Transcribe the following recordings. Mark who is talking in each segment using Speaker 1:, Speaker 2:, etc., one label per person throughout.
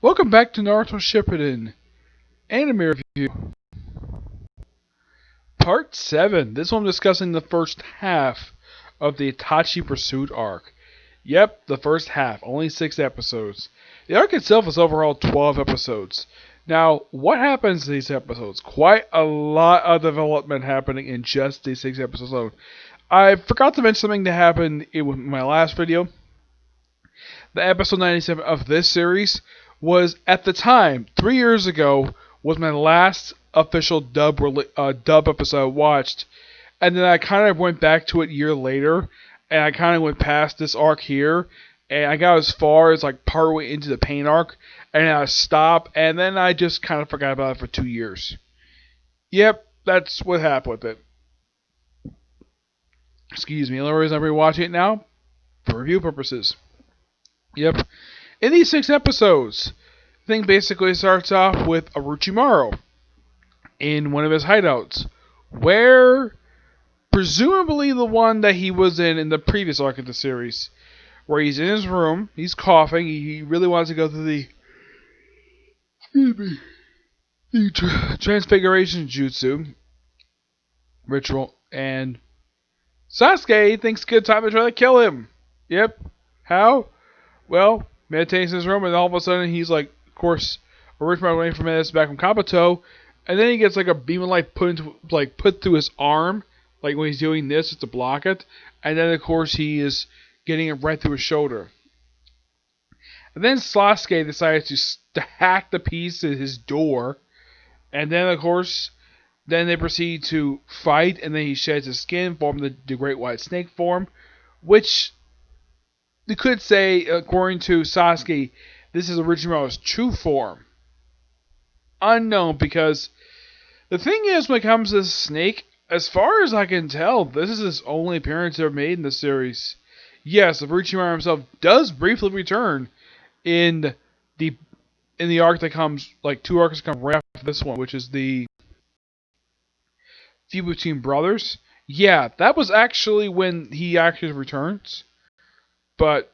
Speaker 1: Welcome back to Naruto Shippuden Anime Review, Part 7. This one I'm discussing the first half of the Itachi Pursuit arc. Yep, the first half, only 6 episodes. The arc itself is overall 12 episodes. Now, what happens in these episodes? Quite a lot of development happening in just these 6 episodes alone. I forgot to mention something that happened in my last video. The episode 97 of this series was, at the time, 3 years ago, was my last official dub episode I watched. And then I kind of went back to it a year later, and I kind of went past this arc here, and I got as far as like partway into the pain arc, and I stopped, and then I just kind of forgot about it for 2 years. Yep, that's what happened with it. Excuse me, the only reason I'm rewatching it now, for review purposes. Yep. In these 6 episodes, the thing basically starts off with Orochimaru in one of his hideouts, where presumably the one that he was in the previous arc of the series, where he's in his room, he's coughing, he really wants to go through the transfiguration jutsu ritual, and Sasuke thinks it's a good time to try to kill him. Yep. How? Well, meditates in his room, and all of a sudden he's like, of course, Orochimaru waiting for minutes back from Kabuto, and then he gets like a beam of light put through his arm, like when he's doing this, just to block it, and then of course he is getting it right through his shoulder. And then Sasuke decides to hack the piece to his door, and then of course, then they proceed to fight, and then he sheds his skin, forming the Great White Snake form, which you could say, according to Sasuke, this is Orochimaru's true form. Unknown, because the thing is, when it comes to this snake, as far as I can tell, this is his only appearance ever made in the series. Yes, Orochimaru himself does briefly return in the arc that comes, like 2 arcs come right after this one, which is the feud between brothers. Yeah, that was actually when he actually returns. But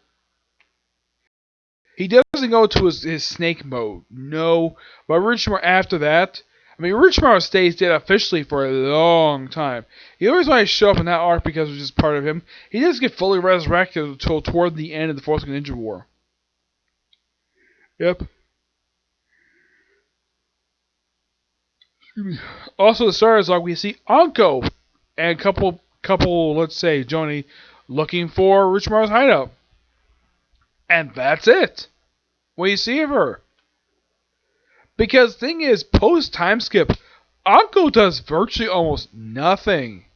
Speaker 1: he doesn't go to his snake mode. No. But Orochimaru after that, Orochimaru stays dead officially for a long time. He always wanted to show up in that arc because it was just part of him. He doesn't get fully resurrected until toward the end of the Fourth Ninja War. Yep. Also, the start of this arc, we see Anko and a couple, let's say, Joni, looking for Orochimaru's hideout. And that's it. What do you see of her? Because the thing is, post time skip, Anko does virtually almost nothing.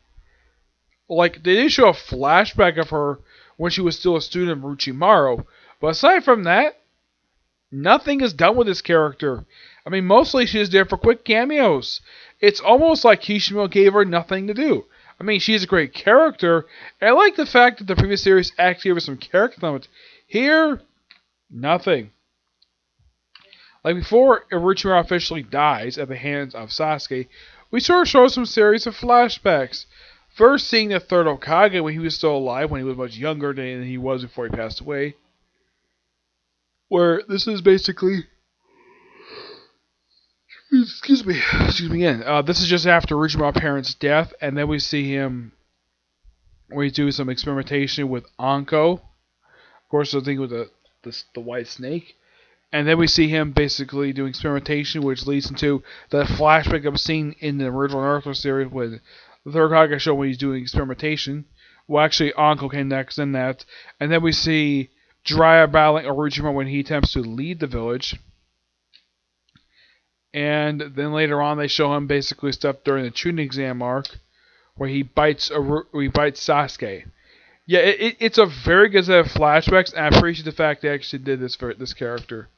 Speaker 1: Like, they did show a flashback of her when she was still a student of Orochimaru, but aside from that, nothing is done with this character. Mostly she's there for quick cameos. It's almost like Kishimoto gave her nothing to do. She's a great character, and I like the fact that the previous series actually gave her some character development. Here, nothing. Like before Orochimaru officially dies at the hands of Sasuke, we sort of show some series of flashbacks. First seeing the third Hokage when he was still alive, when he was much younger than he was before he passed away. Where this is basically... Excuse me again. This is just after Orochimaru's parents' death, and then we see him where he's doing some experimentation with Anko. Of course, the thing with the white snake. And then we see him basically doing experimentation, which leads into the flashback of a scene in the original Naruto series with the third Hokage show when he's doing experimentation. Well, actually, Anko came next in that. And then we see Jiraiya battling Orochimaru when he attempts to lead the village. And then later on, they show him basically stuff during the Chunin exam arc, where he bites Sasuke. Yeah, it's a very good set of flashbacks, and I appreciate the fact they actually did this for this character.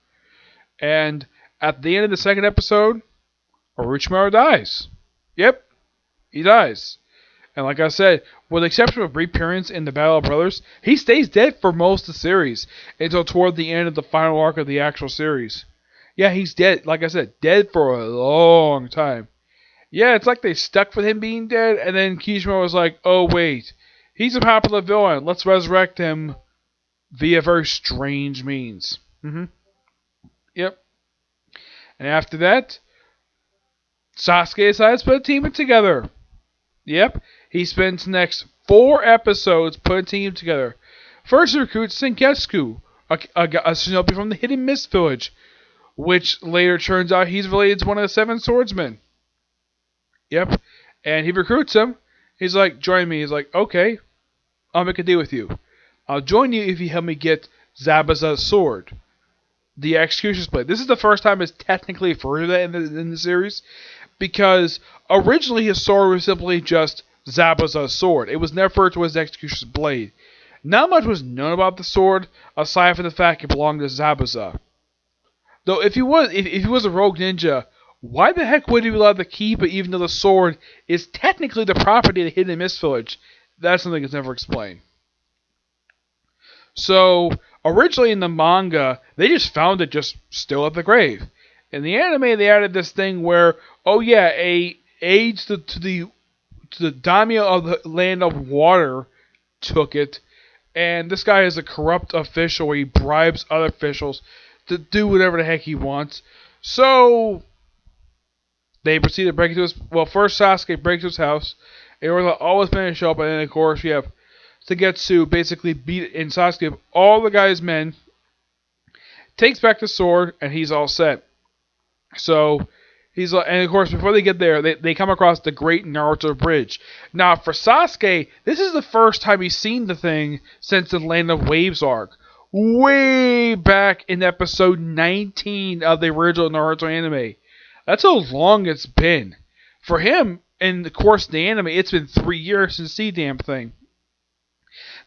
Speaker 1: And at the end of the second episode, Orochimaru dies. Yep, he dies. And like I said, with the exception of a brief appearance in the Battle of Brothers, he stays dead for most of the series until toward the end of the final arc of the actual series. Yeah, he's dead, like I said, dead for a long time. Yeah, it's like they stuck with him being dead, and then Kishimoto was like, oh wait, he's a popular villain, let's resurrect him via very strange means. Yep. And after that, Sasuke decides to put a team together. Yep, he spends the next 4 episodes putting a team together. First, he recruits Sengetsu, a shinobi from the Hidden Mist Village, which later turns out he's related to one of the 7 swordsmen. Yep, and he recruits him. He's like, join me. He's like, okay, I'll make a deal with you. I'll join you if you help me get Zabuza's sword, the Executioner's Blade. This is the first time it's technically referred to that in the series, because originally his sword was simply just Zabuza's sword. It was never referred to as the Executioner's Blade. Not much was known about the sword, aside from the fact it belonged to Zabuza. Though if he was a rogue ninja, why the heck would he be allowed to keep it even though the sword is technically the property of the Hidden Mist Village? That's something that's never explained. So, originally in the manga, they just found it just still at the grave. In the anime, they added this thing where, oh yeah, a aides to the daimyo of the Land of Water took it, and this guy is a corrupt official where he bribes other officials to do whatever the heck he wants. So, they proceed to break into his... Well, first Sasuke breaks into his house, in order to all his men to show up, and then of course you have Sengetsu basically beat in Sasuke all the guy's men, takes back the sword, and he's all set. So, and of course, before they get there, they come across the Great Naruto Bridge. Now, for Sasuke, this is the first time he's seen the thing since the Land of Waves arc. Way back in episode 19 of the original Naruto anime. That's how long it's been. For him, in the course of the anime, it's been 3 years since the damn thing.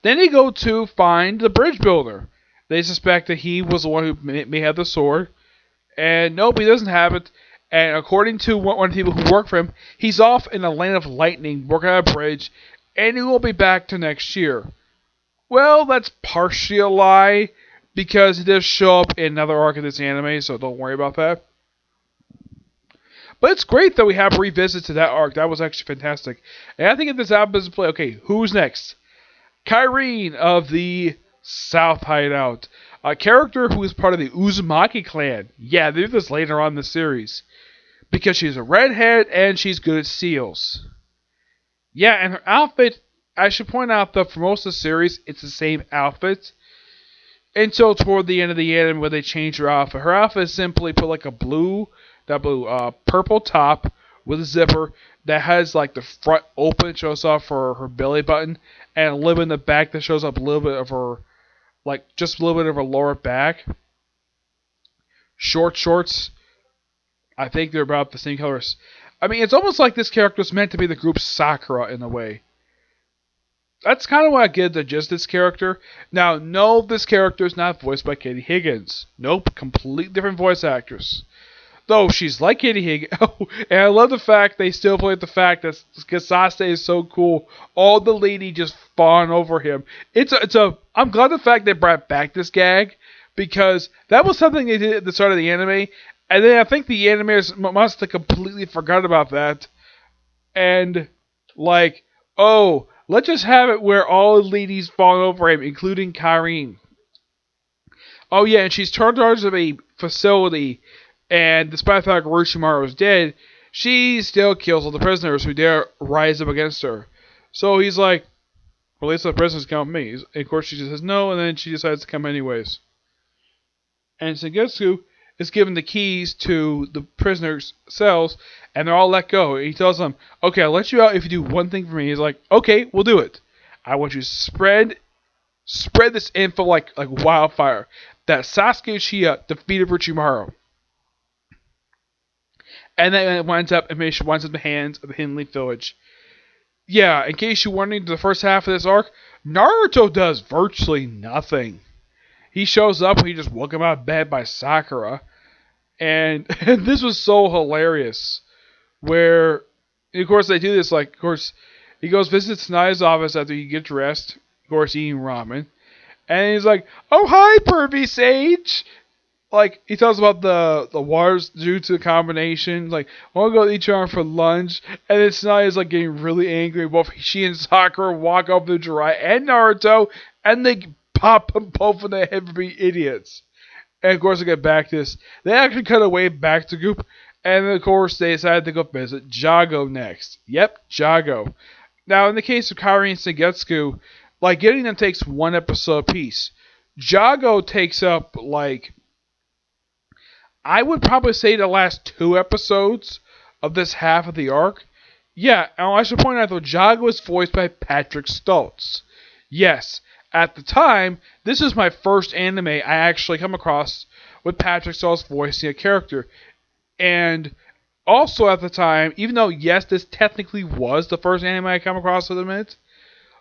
Speaker 1: Then they go to find the bridge builder. They suspect that he was the one who may have the sword. And nope, he doesn't have it. And according to one of the people who work for him, he's off in the Land of Lightning working on a bridge. And he won't be back till next year. Well, that's partially a lie. Because he does show up in another arc of this anime, so don't worry about that. But it's great that we have a revisit to that arc. That was actually fantastic. And I think if this album is play, okay, who's next? Kyrene of the South Hideout. A character who is part of the Uzumaki clan. Yeah, they do this later on in the series. Because she's a redhead and she's good at seals. Yeah, and her outfit, I should point out that for most of the series, it's the same outfit. Until toward the end of the anime where they change her outfit. Her outfit is simply put like a purple top with a zipper that has like the front open, shows off for her belly button, and a little bit in the back that shows up a little bit of her, like just a little bit of her lower back. Shorts, I think they're about the same colors. I mean, it's almost like this character is meant to be the group Sakura in a way. That's kind of what I get the gist of this character. Now, no, this character is not voiced by Katie Higgins. Nope, completely different voice actress. Though she's like Katie Higgins. Oh, and I love the fact they still play with the fact that because Sasuke is so cool, all the lady just fawn over him. I'm glad the fact they brought back this gag, because that was something they did at the start of the anime, and then I think the animators must have completely forgot about that. And, like, oh, let's just have it where all the ladies fawn over him, including Kyrene. Oh yeah, and she's turned charge of a facility, and despite the fact Orochimaru is dead, she still kills all the prisoners who dare rise up against her. So he's like, well, at least the prisoners come with me. And of course she just says no, and then she decides to come anyways. And Sengetsu is given the keys to the prisoners' cells, and they're all let go. He tells them, okay, I'll let you out if you do one thing for me. He's like, okay, we'll do it. I want you to spread this info like wildfire that Sasuke Uchiha defeated Orochimaru. And then it winds up in the hands of the Hidden Leaf Village. Yeah, in case you're wondering, the first half of this arc, Naruto does virtually nothing. He shows up when he just woke him out of bed by Sakura. And this was so hilarious. Where, of course, they do this, like, of course, he goes visits Tsunaya's office after he gets dressed. Of course, eating ramen. And he's like, oh, hi, pervy sage! Like, he tells about the waters due to the combination. Like, I want to go eat your for lunch. And then Tsunaya's, like, getting really angry. Both she and Sakura walk up to Jiraiya and Naruto. And they pop them both in the head for being idiots. And of course, to get back to this, they actually cut away back to Goop, and of course, they decided to go visit Jago next. Yep, Jago. Now, in the case of Kairi and Sengetsu, like, getting them takes one episode apiece. Jago takes up, like, I would probably say the last 2 episodes of this half of the arc. Yeah, and I should point out though, Jago is voiced by Patrick Stultz. Yes, at the time, this is my first anime I actually come across with Patrick Stultz voicing a character. And also at the time, even though yes, this technically was the first anime I come across with him,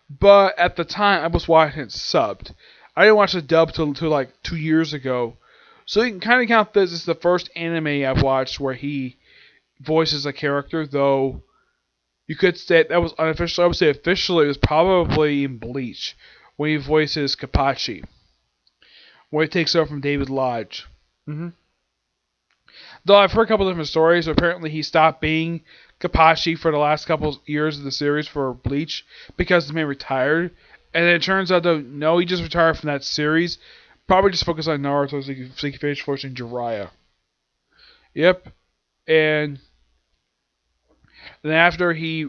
Speaker 1: but at the time I was watching it subbed. I didn't watch the dub till like 2 years ago. So you can kind of count this as the first anime I've watched where he voices a character, though you could say that was unofficial. I would say officially it was probably in Bleach, when he voices Kapachi, when he takes over from David Lodge. Though I've heard a couple different stories, apparently he stopped being Kapachi for the last couple of years of the series for Bleach because the man retired. And then it turns out that no, he just retired from that series. Probably just focus on Naruto so he can finish voicing Jiraiya. Yep. And then after he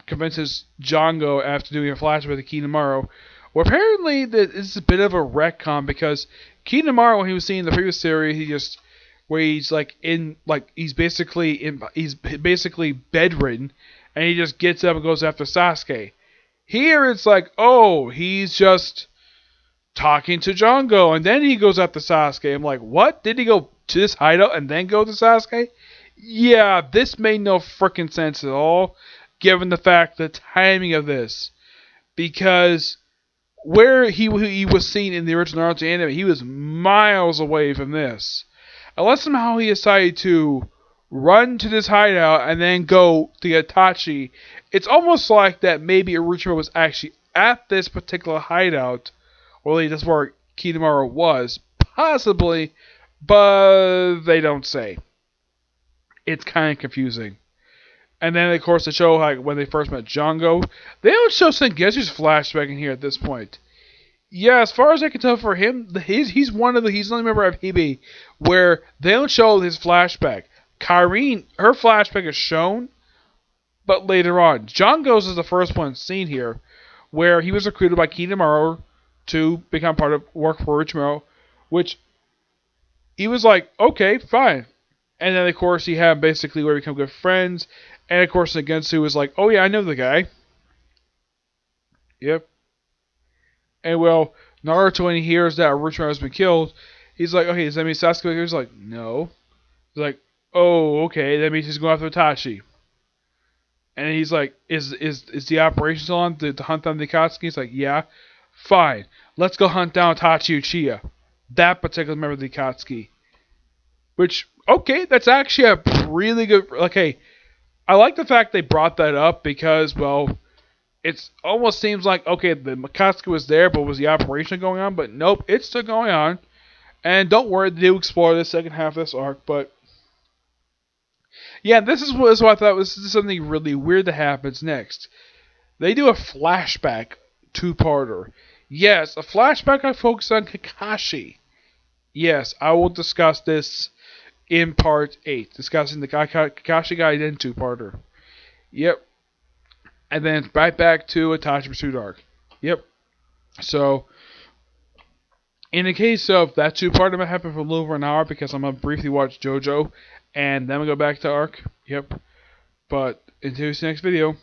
Speaker 1: convinces Django after doing a flashback to Kinemaro, well, apparently this is a bit of a retcon because Kinemaro, when he was seeing the previous series, he's basically bedridden, and he just gets up and goes after Sasuke. Here it's like, oh, he's just talking to Django, and then he goes after Sasuke. I'm like, what? Did he go to this hideout and then go to Sasuke? Yeah, this made no freaking sense at all, given the fact the timing of this. Because where he was seen in the original Naruto anime, he was miles away from this. Unless somehow he decided to run to this hideout and then go to Itachi, it's almost like that maybe Orochimaru was actually at this particular hideout, or that's where Kinemaro was, possibly, but they don't say. It's kind of confusing. And then, of course, they show like when they first met Django. They don't show Sengetsu's flashback in here at this point. Yeah, as far as I can tell, for him, he's the only member of Hibe where they don't show his flashback. Karin, her flashback is shown, but later on. Django's is the first one seen here, where he was recruited by Kinemaro to become part of work for Orochimaru, which he was like, okay, fine. And then, of course, he had basically where we become good friends. And, of course, Sengetsu was like, oh, yeah, I know the guy. Yep. And, well, Naruto, when he hears that Orochimaru has been killed, he's like, okay, does that mean Sasuke? He's like, no. He's like, oh, okay, that means he's going after Itachi. And he's like, is the operation still on to hunt down the Akatsuki? He's like, yeah. Fine. Let's go hunt down Itachi Uchiha. That particular member of the Akatsuki. Which, okay, that's actually a really good... Okay, I like the fact they brought that up because, well, it almost seems like, okay, the Akatsuki was there, but was the operation going on? But nope, it's still going on. And don't worry, they do explore the second half of this arc, but... Yeah, this is what I thought was something really weird that happens next. They do a flashback two-parter. Yes, a flashback I focus on Kakashi. Yes, I will discuss this in part 8, discussing the Kakashi Gaiden two-parter. Yep. And then right back to Itachi Pursuit arc. Yep. So, in the case of that two-parter, might happen for a little over an hour because I'm going to briefly watch JoJo, and then we'll go back to arc. Yep. But, until we see the next video.